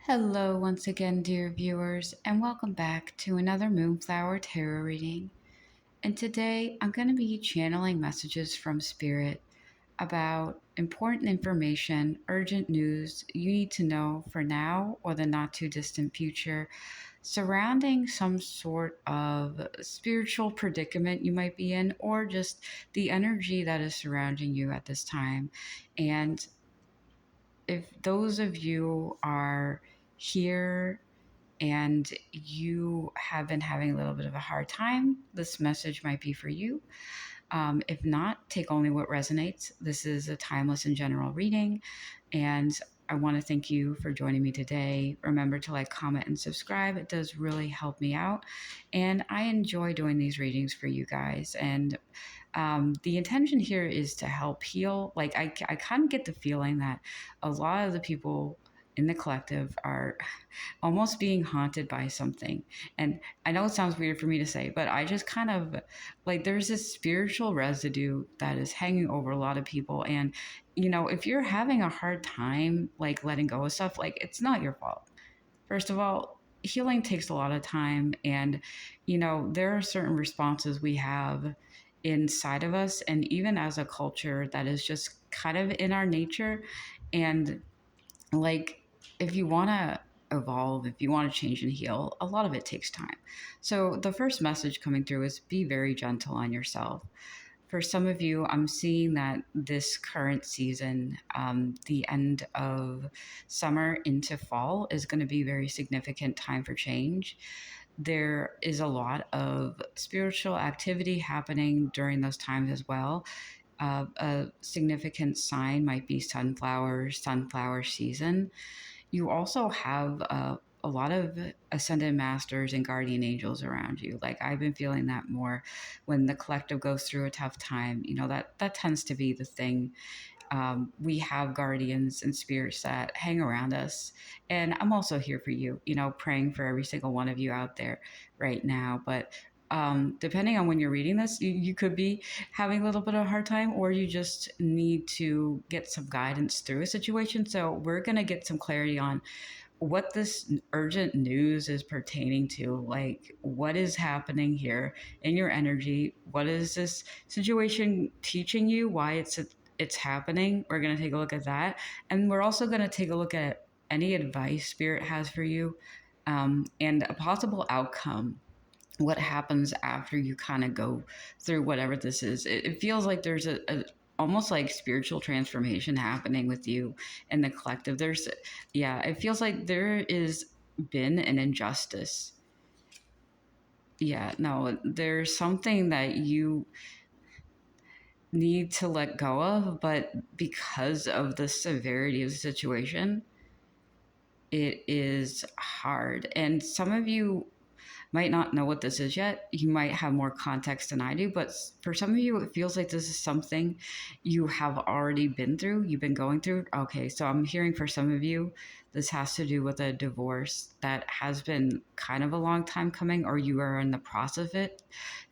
Hello, once again, dear viewers, and welcome back to another Moonflower Tarot reading. And today I'm going to be channeling messages from Spirit about important information, urgent news you need to know for now or the not too distant future surrounding some sort of spiritual predicament you might be in, or just the energy that is surrounding you at this time. And if those of you are here and you have been having a little bit of a hard time, this message might be for you. If not, take only what resonates. This is a timeless and general reading, and I want to thank you for joining me today. Remember to like, comment, and subscribe. It does really help me out, and I enjoy doing these readings for you guys. And the intention here is to help heal. Like, I kind of get the feeling that a lot of the people in the collective are almost being haunted by something. And I know it sounds weird for me to say, but I just kind of like there's this spiritual residue that is hanging over a lot of people. And, if you're having a hard time like letting go of stuff, like it's not your fault. First of all, healing takes a lot of time. And, there are certain responses we have inside of us, and even as a culture, that is just kind of in our nature. And like, if you want to evolve, if you want to change and heal, a lot of it takes time. So the first message coming through is be very gentle on yourself. For some of you, I'm seeing that this current season, the end of summer into fall, is going to be a very significant time for change. There is a lot of spiritual activity happening during those times as well. A significant sign might be sunflower season. You also have a lot of ascended masters and guardian angels around you. Like, I've been feeling that more when the collective goes through a tough time. That tends to be the thing. We have guardians and spirits that hang around us. And I'm also here for you, praying for every single one of you out there right now. But depending on when you're reading this, you could be having a little bit of a hard time, or you just need to get some guidance through a situation. So we're going to get some clarity on what this urgent news is pertaining to. Like, what is happening here in your energy? What is this situation teaching you? Why it's happening? We're going to take a look at that, and we're also going to take a look at any advice Spirit has for you, and a possible outcome. What happens after you kind of go through whatever this is. It feels like there's a almost like spiritual transformation happening with you and the collective. It feels like there is been an injustice. Yeah, no, there's something that you need to let go of, but because of the severity of the situation, it is hard. And some of you might not know what this is yet. You might have more context than I do, but for some of you, it feels like this is something you have already been through, you've been going through. Okay, so I'm hearing for some of you, this has to do with a divorce that has been kind of a long time coming, or you are in the process of it.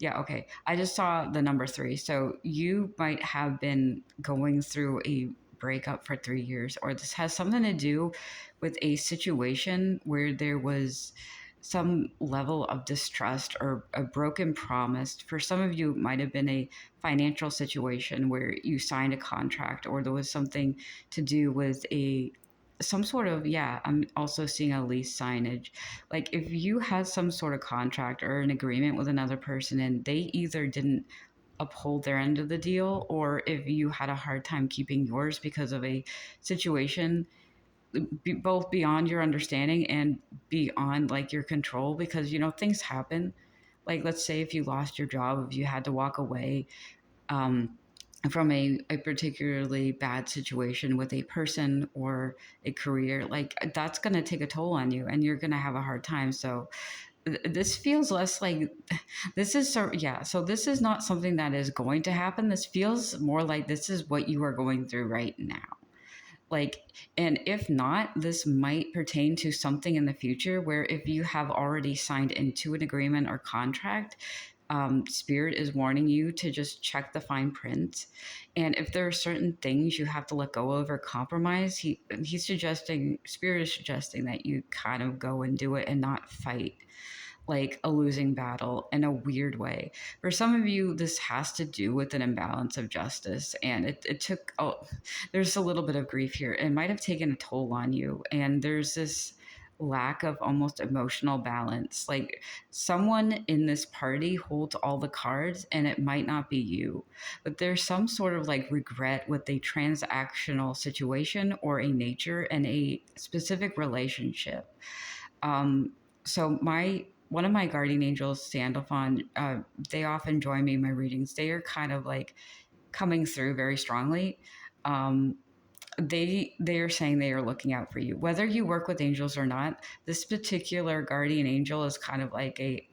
Yeah, okay. I just saw the number 3. So you might have been going through a breakup for 3 years, or this has something to do with a situation where there was some level of distrust or a broken promise. For some of you, it might have been a financial situation where you signed a contract, or there was something to do with some sort of, I'm also seeing a lease signage. Like, if you had some sort of contract or an agreement with another person and they either didn't uphold their end of the deal, or if you had a hard time keeping yours because of a situation both beyond your understanding and beyond like your control, because things happen. Like, let's say if you lost your job, if you had to walk away um, from a particularly bad situation with a person or a career, like that's going to take a toll on you and you're going to have a hard time. So this feels less like this is so this is not something that is going to happen. This feels more like this is what you are going through right now. Like, and if not, this might pertain to something in the future where if you have already signed into an agreement or contract, Spirit is warning you to just check the fine print. And if there are certain things you have to let go of or compromise, he's suggesting, Spirit is suggesting that you kind of go and do it and not fight like a losing battle in a weird way. For some of you, this has to do with an imbalance of justice. And it took, oh, there's a little bit of grief here. It might have taken a toll on you. And there's this lack of almost emotional balance. Like someone in this party holds all the cards and it might not be you, but there's some sort of like regret with a transactional situation or a nature and a specific relationship. Um, so my one of my guardian angels, Sandalphon, they often join me in my readings. They are kind of like coming through very strongly. Um, they are saying they are looking out for you, whether you work with angels or not. This particular guardian angel is kind of like a,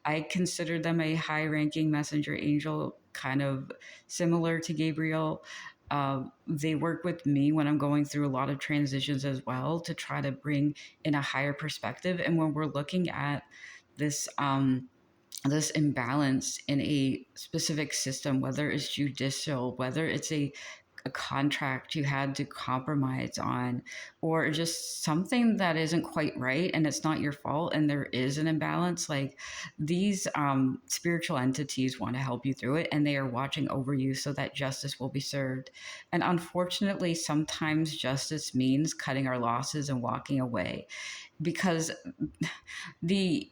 I consider them a high ranking messenger angel, kind of similar to Gabriel. They work with me when I'm going through a lot of transitions as well to try to bring in a higher perspective. And when we're looking at this, this imbalance in a specific system, whether it's judicial, whether it's a contract you had to compromise on, or just something that isn't quite right and it's not your fault and there is an imbalance, like these spiritual entities want to help you through it and they are watching over you so that justice will be served. And unfortunately, sometimes justice means cutting our losses and walking away because the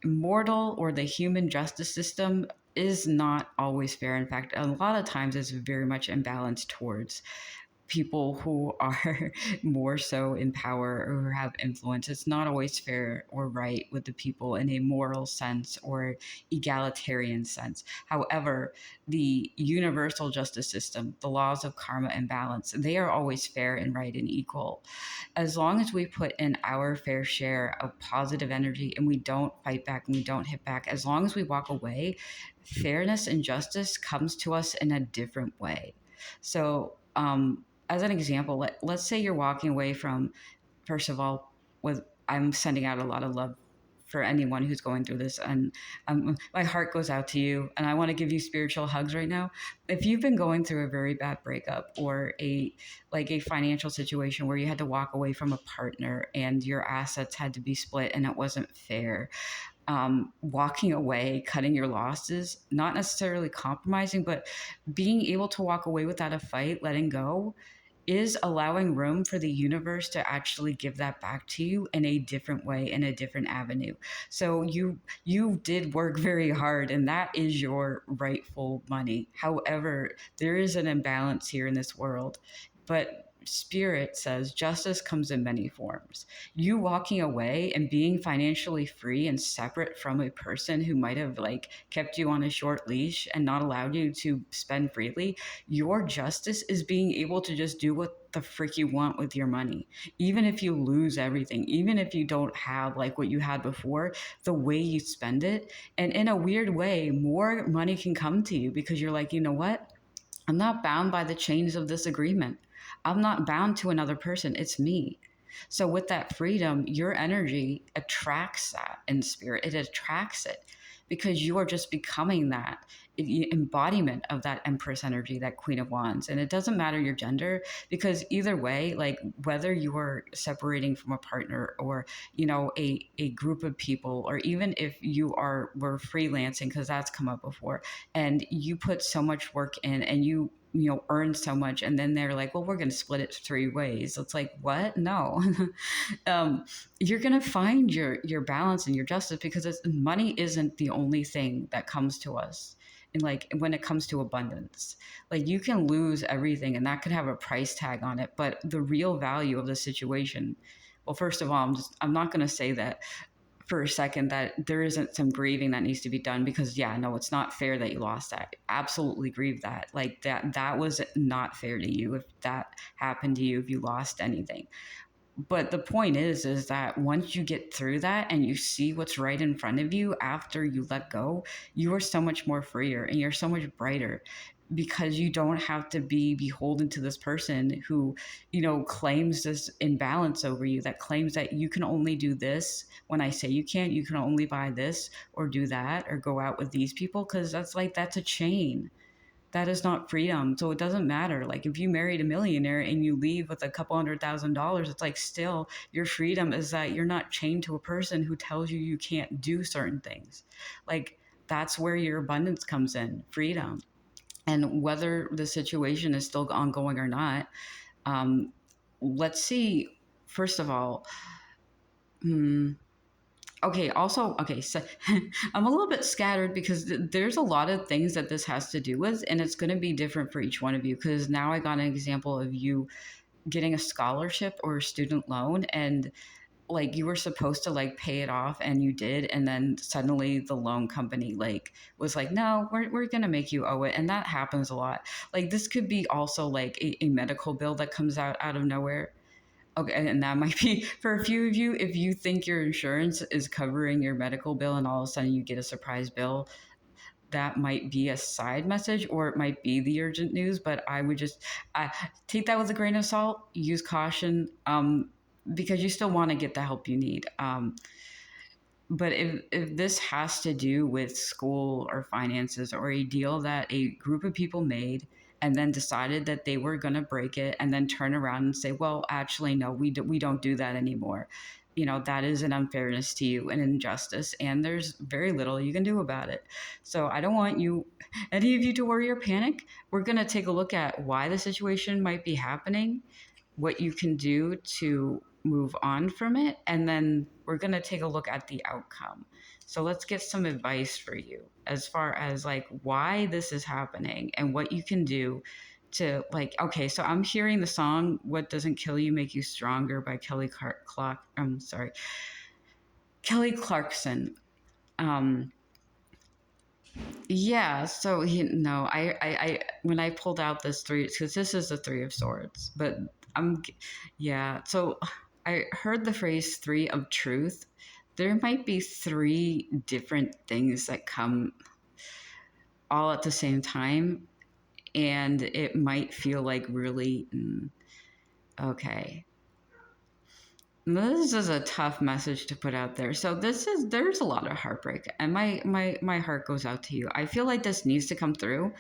mortal or the human justice system is not always fair. In fact, a lot of times it's very much imbalanced towards people who are more so in power or who have influence. It's not always fair or right with the people in a moral sense or egalitarian sense. However, the universal justice system, the laws of karma and balance, they are always fair and right and equal. As long as we put in our fair share of positive energy and we don't fight back and we don't hit back, as long as we walk away, fairness and justice comes to us in a different way. So, as an example, let's say you're walking away from, first of all, with I'm sending out a lot of love for anyone who's going through this, and my heart goes out to you, and I want to give you spiritual hugs right now. If you've been going through a very bad breakup or a financial situation where you had to walk away from a partner and your assets had to be split and it wasn't fair, walking away, cutting your losses, not necessarily compromising, but being able to walk away without a fight, letting go, is allowing room for the universe to actually give that back to you in a different way, in a different avenue. So you did work very hard and that is your rightful money. However, there is an imbalance here in this world, but Spirit says justice comes in many forms. You walking away and being financially free and separate from a person who might have like kept you on a short leash and not allowed you to spend freely, your justice is being able to just do what the frick you want with your money. Even if you lose everything, even if you don't have like what you had before, the way you spend it, and in a weird way, more money can come to you because you're like, you know what? I'm not bound by the chains of this agreement. I'm not bound to another person. It's me. So, with that freedom, your energy attracts that in spirit. It attracts it because you are just becoming that embodiment of that Empress energy, that Queen of Wands. And it doesn't matter your gender because either way, like whether you are separating from a partner or, you know, a group of people, or even if were freelancing, because that's come up before, and you put so much work in and you know, earn so much, and then they're like, well, we're going to split it three ways. It's like, what? No. You're going to find your balance and your justice because money isn't the only thing that comes to us. And like when it comes to abundance, like you can lose everything and that could have a price tag on it, but the real value of the situation, well, first of all, I'm not going to say that for a second that there isn't some grieving that needs to be done, because yeah, no, it's not fair that you lost that. Absolutely grieve that. Like that was not fair to you if that happened to you, if you lost anything. But the point is that once you get through that and you see what's right in front of you after you let go, you are so much more freer and you're so much brighter. because you don't have to be beholden to this person who, claims this imbalance over you, that claims that you can only do this when I say you can't, you can only buy this or do that or go out with these people, because that's a chain. That is not freedom. So it doesn't matter. Like if you married a millionaire and you leave with a couple $100,000, it's like still your freedom is that you're not chained to a person who tells you you can't do certain things. Like that's where your abundance comes in, freedom. And whether the situation is still ongoing or not, um, let's see. First of all, hmm, okay, also, okay, so I'm a little bit scattered because there's a lot of things that this has to do with, and it's going to be different for each one of you. Because now I got an example of you getting a scholarship or a student loan, and like you were supposed to like pay it off and you did, and then suddenly the loan company like was like, no, we're gonna make you owe it. And that happens a lot. Like this could be also like a medical bill that comes out of nowhere. Okay, and that might be for a few of you, if you think your insurance is covering your medical bill and all of a sudden you get a surprise bill, that might be a side message or it might be the urgent news. But I would just take that with a grain of salt, use caution, because you still want to get the help you need. But if this has to do with school or finances or a deal that a group of people made and then decided that they were going to break it and then turn around and say, well, actually, no, we don't do that anymore. That is an unfairness to you, an injustice, and there's very little you can do about it. So I don't want any of you to worry or panic. We're going to take a look at why the situation might be happening, what you can do to move on from it, and then we're going to take a look at the outcome. So let's get some advice for you as far as like why this is happening and what you can do to like, okay, so I'm hearing the song What Doesn't Kill You Make You Stronger by Kelly Clarkson. um yeah, so no, I when I pulled out this three, because this is the Three of Swords, but I'm, yeah, so I heard the phrase Three of Truth. There might be three different things that come all at the same time, and it might feel like really, okay. This is a tough message to put out there. So there's a lot of heartbreak, and my heart goes out to you. I feel like this needs to come through,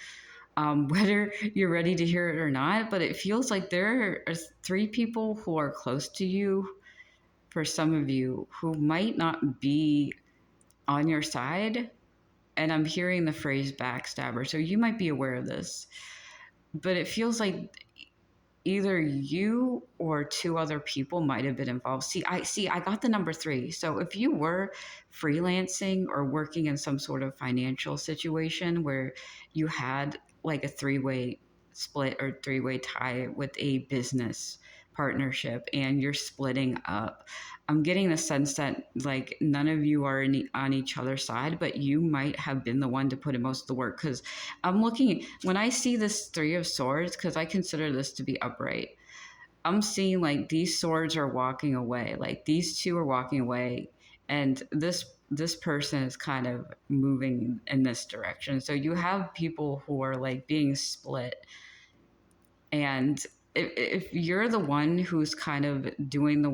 whether you're ready to hear it or not. But it feels like there are three people who are close to you, for some of you, who might not be on your side. And I'm hearing the phrase backstabber, so you might be aware of this. But it feels like either you or two other people might have been involved. I got the number three. So if you were freelancing or working in some sort of financial situation where you had like a three-way split or three-way tie with a business partnership and you're splitting up, I'm getting the sense that like none of you are on each other's side, but you might have been the one to put in most of the work. Because I'm looking, when I see this Three of Swords, because I consider this to be upright, I'm seeing like these swords are walking away, like these two are walking away, and this person is kind of moving in this direction. So you have people who are like being split, and if you're the one who's kind of doing the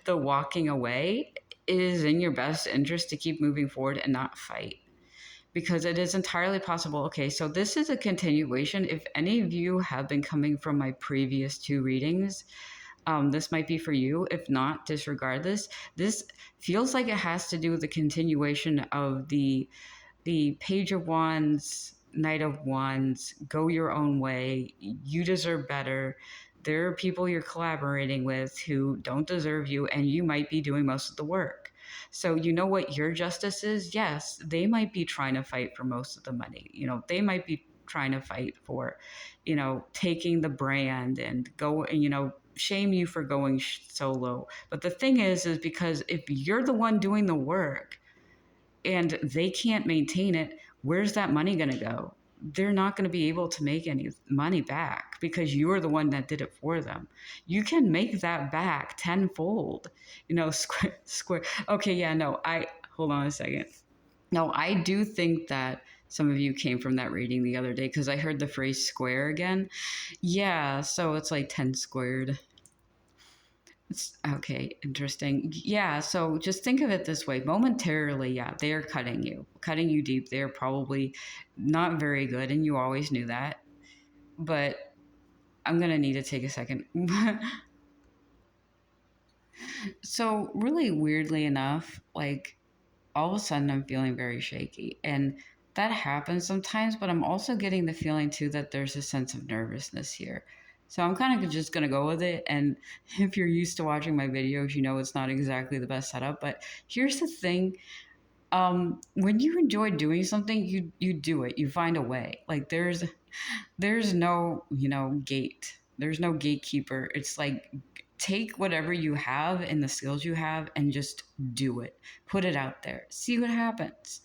walking away, it is in your best interest to keep moving forward and not fight, because it is entirely possible. Okay, so this is a continuation. If any of you have been coming from my previous two readings, this might be for you. If not, disregard this. This feels like it has to do with the continuation of the Page of Wands, Knight of Wands, go your own way, you deserve better. There are people you're collaborating with who don't deserve you, and you might be doing most of the work. So you know what your justice is? Yes, they might be trying to fight for most of the money. They might be trying to fight for, taking the brand and go, shame you for going solo. But the thing is because if you're the one doing the work, and they can't maintain it, where's that money going to go? They're not going to be able to make any money back because you're the one that did it for them. You can make that back tenfold, square. Okay, yeah, no, hold on a second. No, I do think that Some of you came from that reading the other day because I heard the phrase square again. Yeah, so it's like 10 squared. It's okay, interesting. Yeah, so just think of it this way. Momentarily, yeah, they are cutting you deep. They're probably not very good, and you always knew that. But I'm going to need to take a second. So, really weirdly enough, like all of a sudden I'm feeling very shaky. And that happens sometimes, but I'm also getting the feeling too that there's a sense of nervousness here. So I'm kind of just going to go with it. And if you're used to watching my videos, you know it's not exactly the best setup. But here's the thing, when you enjoy doing something, you do it. You find a way. Like there's no, gate. There's no gatekeeper. It's like take whatever you have and the skills you have and just do it. Put it out there. See what happens.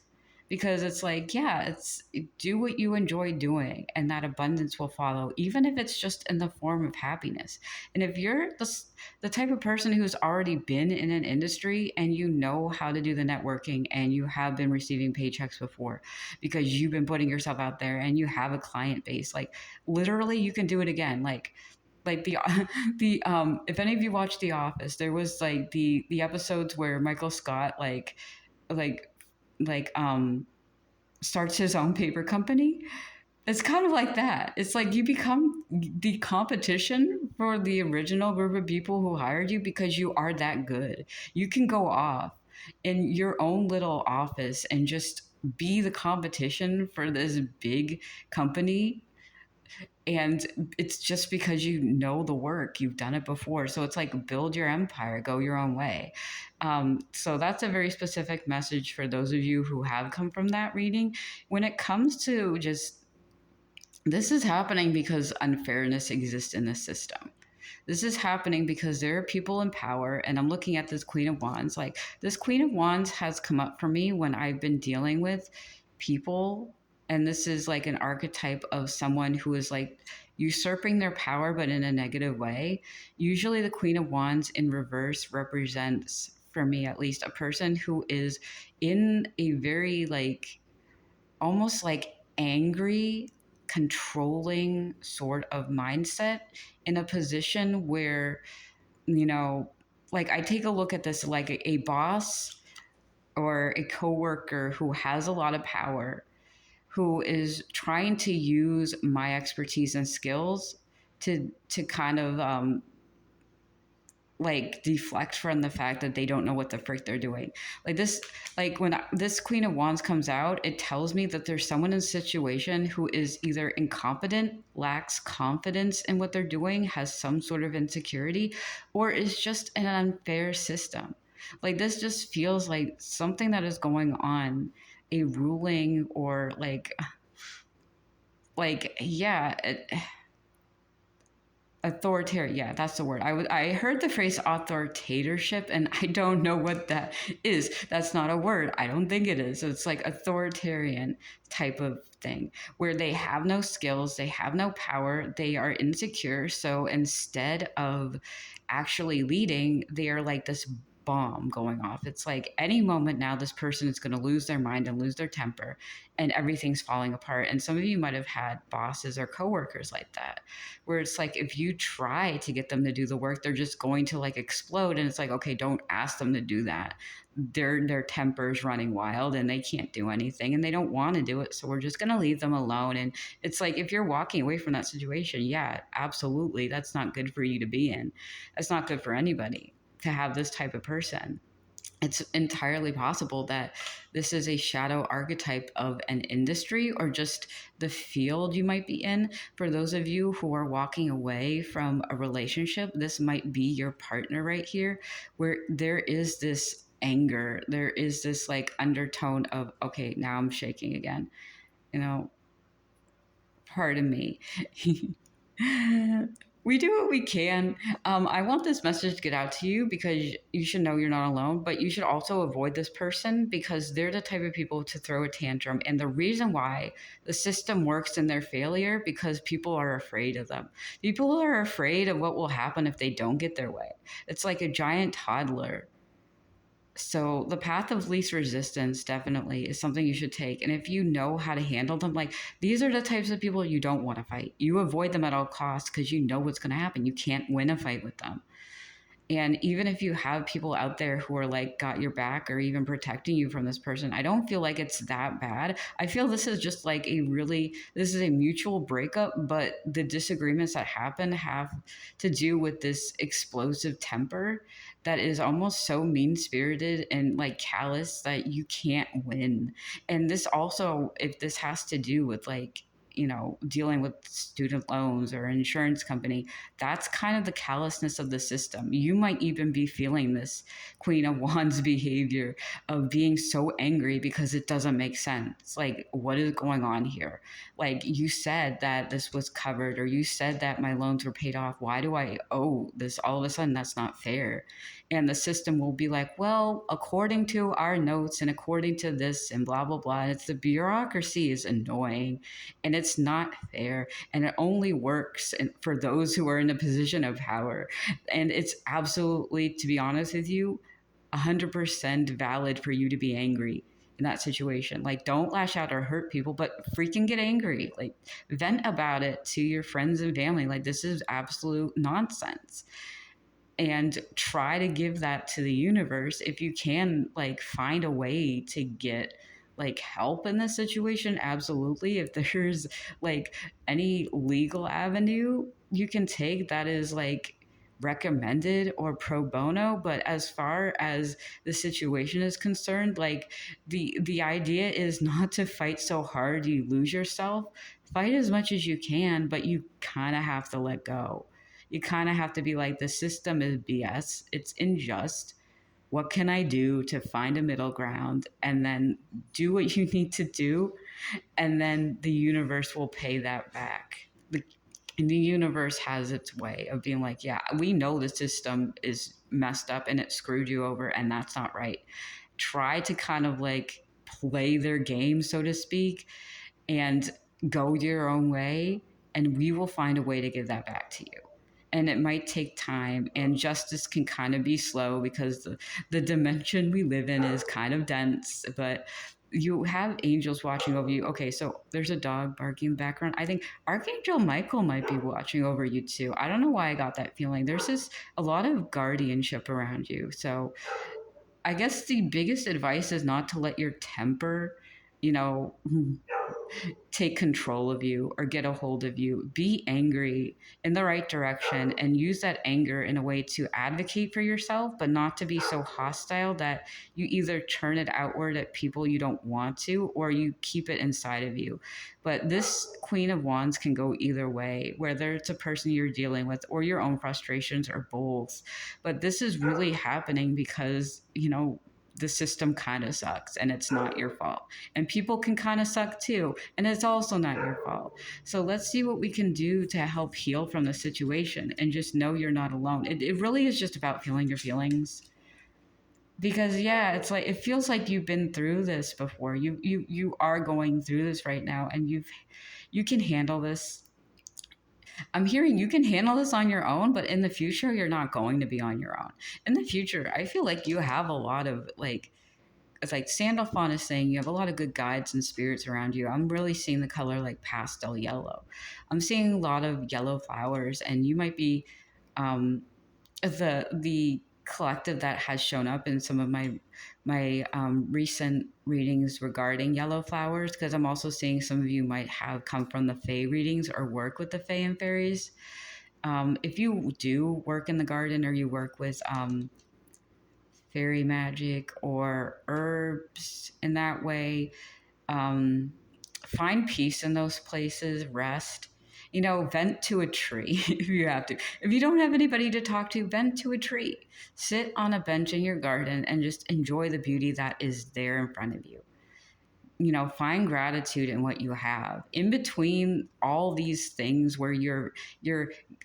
Because it's like, yeah, it's do what you enjoy doing and that abundance will follow, even if it's just in the form of happiness. And if you're the type of person who's already been in an industry and you know how to do the networking and you have been receiving paychecks before because you've been putting yourself out there and you have a client base, like literally you can do it again. Like the the if any of you watch The Office, there was like the episodes where Michael Scott like like starts his own paper company. It's kind of like that. It's like you become the competition for the original group of people who hired you because you are that good. You can go off in your own little office and just be the competition for this big company, and it's just because you know the work, you've done it before. So it's like build your empire, go your own way. So that's a very specific message for those of you who have come from that reading. When it comes to just this is happening because unfairness exists in the system. This is happening because there are people in power, and I'm looking at this Queen of Wands. Like, this Queen of Wands has come up for me when I've been dealing with people, and this is like an archetype of someone who is like usurping their power, but in a negative way. Usually, the Queen of Wands in reverse represents, for me at least, a person who is in a very like almost like angry, controlling sort of mindset in a position where, you know, like I take a look at this like a boss or a coworker who has a lot of power, who is trying to use my expertise and skills to kind of like deflect from the fact that they don't know what the frick they're doing. Like this, like when this Queen of Wands comes out, it tells me that there's someone in a situation who is either incompetent, lacks confidence in what they're doing, has some sort of insecurity, or is just in an unfair system. Like this just feels like something that is going on, a ruling or like yeah. Authoritarian, yeah, that's the word. I heard the phrase authoritatorship, and I don't know what that is. That's not a word. I don't think it is. It's like authoritarian type of thing where they have no skills, they have no power, they are insecure. So instead of actually leading, they are like this bomb going off. It's like any moment now, this person is going to lose their mind and lose their temper, and everything's falling apart. And some of you might have had bosses or coworkers like that, where it's like if you try to get them to do the work, they're just going to like explode. And it's like, okay, don't ask them to do that. Their temper's running wild and they can't do anything and they don't want to do it. So we're just going to leave them alone. And it's like if you're walking away from that situation, yeah, absolutely, that's not good for you to be in. That's not good for anybody to have this type of person. It's entirely possible that this is a shadow archetype of an industry or just the field you might be in. For those of you who are walking away from a relationship, this might be your partner right here, where there is this anger, there is this like undertone of, okay, now I'm shaking again, you know, pardon me. We do what we can. I want this message to get out to you because you should know you're not alone, but you should also avoid this person because they're the type of people to throw a tantrum. And the reason why the system works in their failure because people are afraid of them. People are afraid of what will happen if they don't get their way. It's like a giant toddler So the path of least resistance definitely is something you should take. And if you know how to handle them, like these are the types of people you don't want to fight. You avoid them at all costs because you know what's going to happen. You can't win a fight with them. And even if you have people out there who are like got your back or even protecting you from this person, I don't feel like it's that bad. I feel this is just like this is a mutual breakup, but the disagreements that happen have to do with this explosive temper that is almost so mean spirited and like callous that you can't win. And this also, if this has to do with like, dealing with student loans or an insurance company, that's kind of the callousness of the system. You might even be feeling this Queen of Wands behavior of being so angry because it doesn't make sense. Like, what is going on here? Like, you said that this was covered, or you said that my loans were paid off. Why do I owe this all of a sudden? That's not fair. And the system will be like, well, according to our notes and according to this and blah, blah, blah. It's the bureaucracy is annoying and it's not fair, and it only works for those who are in a position of power. And it's absolutely, to be honest with you, 100% valid for you to be angry in that situation. Like, don't lash out or hurt people, but freaking get angry. Like, vent about it to your friends and family. Like, this is absolute nonsense. And try to give that to the universe if you can, like find a way to get like help in this situation. Absolutely, if there's like any legal avenue you can take that is like recommended or pro bono. But as far as the situation is concerned, like the idea is not to fight so hard you lose yourself. Fight as much as you can, but you kind of have to let go. You kind of have to be like, the system is BS, it's unjust. What can I do to find a middle ground? And then do what you need to do. And then the universe will pay that back. The universe has its way of being like, yeah, we know the system is messed up and it screwed you over, and that's not right. Try to kind of like play their game, so to speak, and go your own way. And we will find a way to give that back to you. And it might take time, and justice can kind of be slow because the dimension we live in is kind of dense, but you have angels watching over you. Okay, so there's a dog barking in the background. I think Archangel Michael might be watching over you too. I don't know why I got that feeling. There's just a lot of guardianship around you. So I guess the biggest advice is not to let your temper, you know, take control of you or get a hold of you. Be angry in the right direction and use that anger in a way to advocate for yourself, but not to be so hostile that you either turn it outward at people you don't want to or you keep it inside of you. But this Queen of Wands can go either way, whether it's a person you're dealing with or your own frustrations or both. But this is really happening because, the system kind of sucks and it's not your fault. And people can kind of suck too, and it's also not your fault. So let's see what we can do to help heal from the situation, and just know you're not alone. It really is just about feeling your feelings. Because yeah, it's like it feels like you've been through this before. You are going through this right now, and you can handle this. I'm hearing you can handle this on your own, but in the future, you're not going to be on your own. In the future, I feel like you have a lot of like, it's like Sandalphon is saying, you have a lot of good guides and spirits around you. I'm really seeing the color like pastel yellow. I'm seeing a lot of yellow flowers, and you might be the collective that has shown up in some of my recent readings regarding yellow flowers, because I'm also seeing some of you might have come from the Fae readings or work with the Fae and fairies. If you do work in the garden or you work with fairy magic or herbs in that way, find peace in those places, rest. Vent to a tree if you have to. If you don't have anybody to talk to, vent to a tree. Sit on a bench in your garden and just enjoy the beauty that is there in front of you. Find gratitude in what you have. In between all these things where you're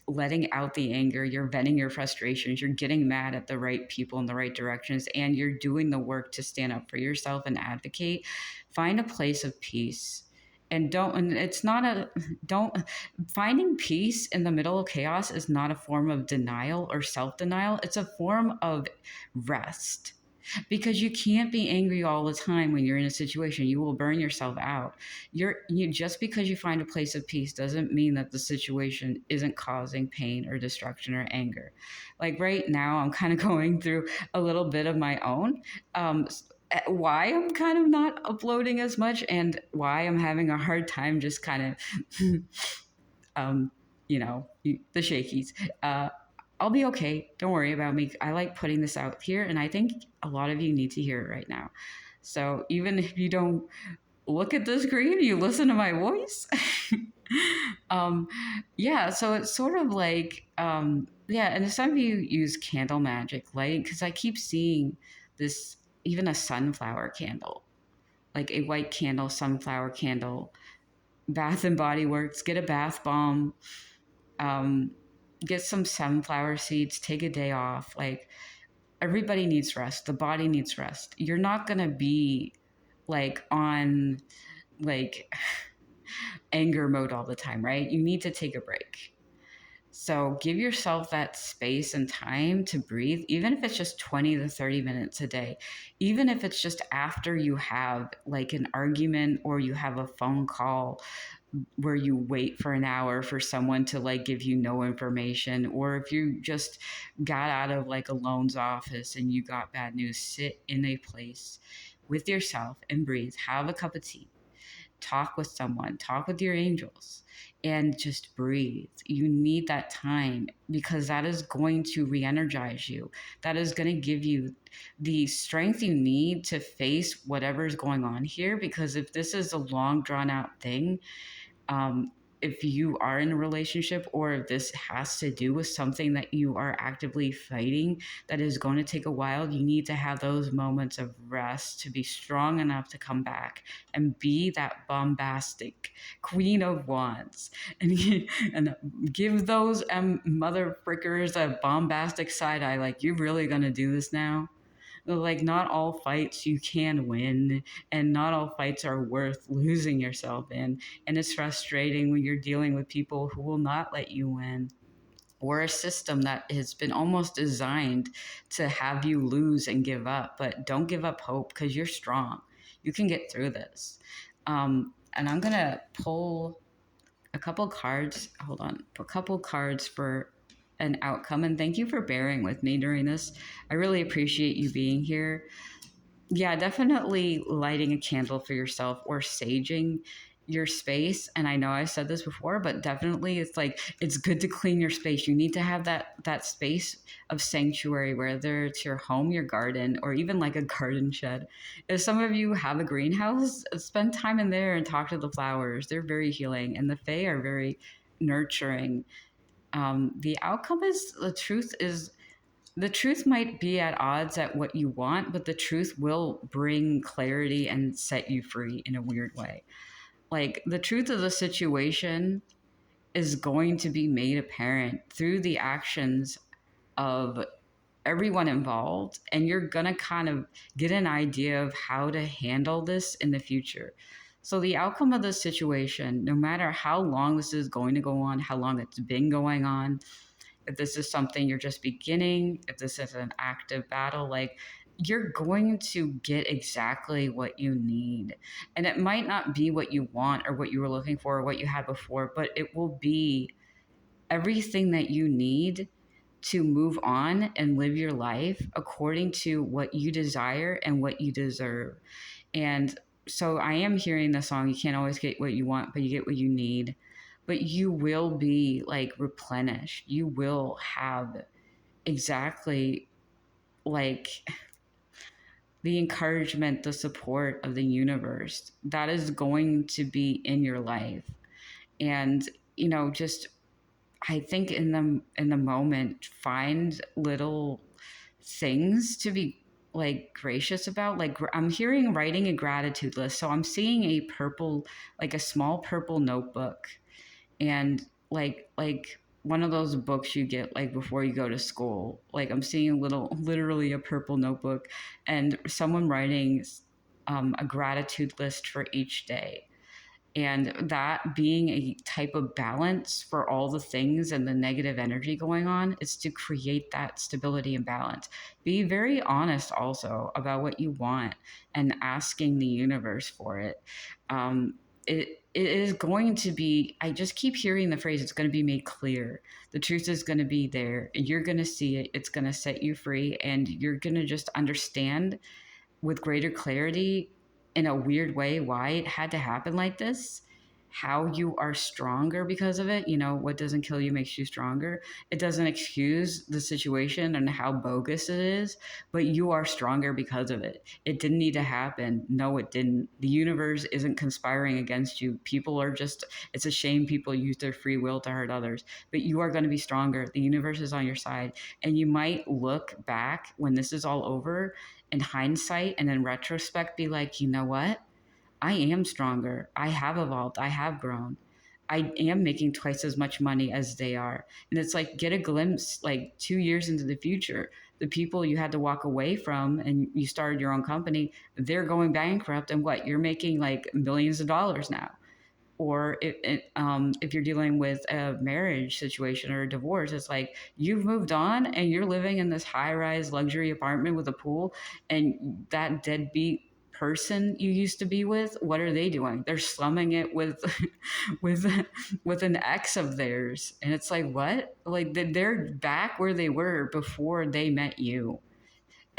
letting out the anger, you're venting your frustrations, you're getting mad at the right people in the right directions, and you're doing the work to stand up for yourself and advocate, find a place of peace. And finding peace in the middle of chaos is not a form of denial or self-denial. It's a form of rest. because you can't be angry all the time when you're in a situation. You will burn yourself out. You just because you find a place of peace doesn't mean that the situation isn't causing pain or destruction or anger. Like right now, I'm kind of going through a little bit of my own. Why I'm kind of not uploading as much and why I'm having a hard time just kind of um, the shakies. Uh, I'll be okay. Don't worry about me. I like putting this out here, and I think a lot of you need to hear it right now. So even if you don't look at the screen, you listen to my voice. um, yeah, so it's sort of like, yeah, and some of you use candle magic lighting because I keep seeing this, even a sunflower candle, like a white candle, sunflower candle. Bath and Body Works, get a bath bomb, um, get some sunflower seeds, take a day off. Like everybody needs rest. The body needs rest. You're not going to be like on like anger mode all the time, right? You need to take a break. So give yourself that space and time to breathe, even if it's just 20 to 30 minutes a day, even if it's just after you have like an argument or you have a phone call where you wait for an hour for someone to like give you no information, or if you just got out of like a loan's office and you got bad news, sit in a place with yourself and breathe, have a cup of tea, talk with someone, talk with your angels, and just breathe. You need that time because that is going to re-energize you. That is going to give you the strength you need to face whatever is going on here, because if this is a long drawn out thing, if you are in a relationship or if this has to do with something that you are actively fighting that is going to take a while, you need to have those moments of rest to be strong enough to come back and be that bombastic queen of wands and give those mother frickers a bombastic side eye, like, you're really going to do this now? Like, not all fights you can win, and not all fights are worth losing yourself in. And it's frustrating when you're dealing with people who will not let you win, or a system that has been almost designed to have you lose and give up. But don't give up hope, because you're strong. You can get through this. And I'm going to pull a couple cards. Hold on. A couple cards for an outcome. And thank you for bearing with me during this. I really appreciate you being here. Yeah, definitely lighting a candle for yourself or saging your space. And I know I said this before, but definitely it's like, it's good to clean your space. You need to have that space of sanctuary, whether it's your home, your garden, or even like a garden shed. If some of you have a greenhouse, spend time in there and talk to the flowers. They're very healing, and the fae are very nurturing. The outcome is, the truth might be at odds at what you want, but the truth will bring clarity and set you free in a weird way. Like, the truth of the situation is going to be made apparent through the actions of everyone involved, and you're going to kind of get an idea of how to handle this in the future. So the outcome of the situation, no matter how long this is going to go on, how long it's been going on, if this is something you're just beginning, if this is an active battle, like, you're going to get exactly what you need. And it might not be what you want or what you were looking for or what you had before, but it will be everything that you need to move on and live your life according to what you desire and what you deserve. And so I am hearing the song, you can't always get what you want, but you get what you need. But you will be like replenished. You will have exactly like the encouragement, the support of the universe that is going to be in your life. And, just, I think in the moment, find little things to be like gracious about. Like, I'm hearing writing a gratitude list. So I'm seeing a purple, like a small purple notebook, and like one of those books you get like before you go to school. Like, I'm seeing literally a purple notebook, and someone writing a gratitude list for each day. And that being a type of balance for all the things and the negative energy going on is to create that stability and balance. Be very honest also about what you want and asking the universe for it. Um, it is going to be, I just keep hearing the phrase, it's going to be made clear. The truth is going to be there. You're going to see it. It's going to set you free. And you're going to just understand with greater clarity in a weird way why it had to happen like this, how you are stronger because of it. You know, what doesn't kill you makes you stronger. It doesn't excuse the situation and how bogus it is, but you are stronger because of it. It didn't need to happen. No, it didn't. The universe isn't conspiring against you. People are just, it's a shame people use their free will to hurt others, but you are going to be stronger. The universe is on your side. And you might look back when this is all over in hindsight and in retrospect be like, you know what? I am stronger. I have evolved. I have grown. I am making twice as much money as they are. And it's like, get a glimpse like 2 years into the future. The people you had to walk away from and you started your own company, they're going bankrupt. And what? You're making like millions of dollars now. Or if you're dealing with a marriage situation or a divorce, it's like you've moved on and you're living in this high-rise luxury apartment with a pool, and that deadbeat person you used to be with, what are they doing? They're slumming it with with with an ex of theirs, and it's like, what? Like they're back where they were before they met you.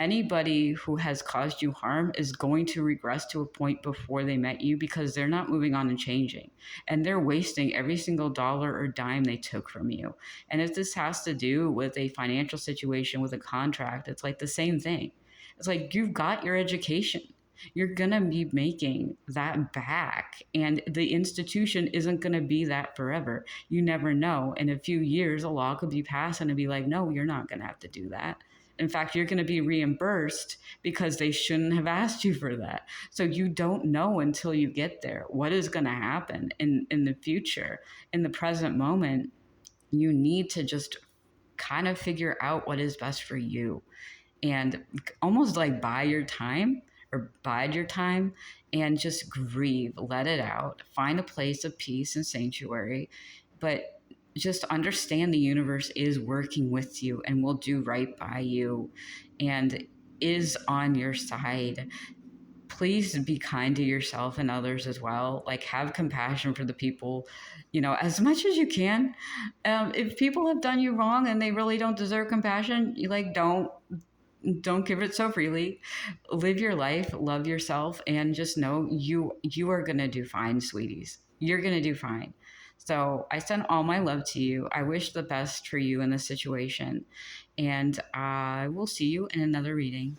Anybody who has caused you harm is going to regress to a point before they met you because they're not moving on and changing. And they're wasting every single dollar or dime they took from you. And if this has to do with a financial situation, with a contract, it's like the same thing. It's like you've got your education. You're going to be making that back. And the institution isn't going to be that forever. You never know. In a few years, a law could be passed and it'd be like, no, you're not going to have to do that. In fact, you're going to be reimbursed because they shouldn't have asked you for that. So you don't know until you get there what is going to happen in the future. In the present moment, you need to just kind of figure out what is best for you and almost like buy your time or bide your time and just grieve, let it out, find a place of peace and sanctuary. But just understand the universe is working with you and will do right by you and is on your side. Please be kind to yourself and others as well. Like, have compassion for the people, you know, as much as you can. If people have done you wrong and they really don't deserve compassion, you like don't give it so freely. Live your life, love yourself, and just know you are going to do fine, sweeties. You're going to do fine. So I send all my love to you. I wish the best for you in this situation, and I will see you in another reading.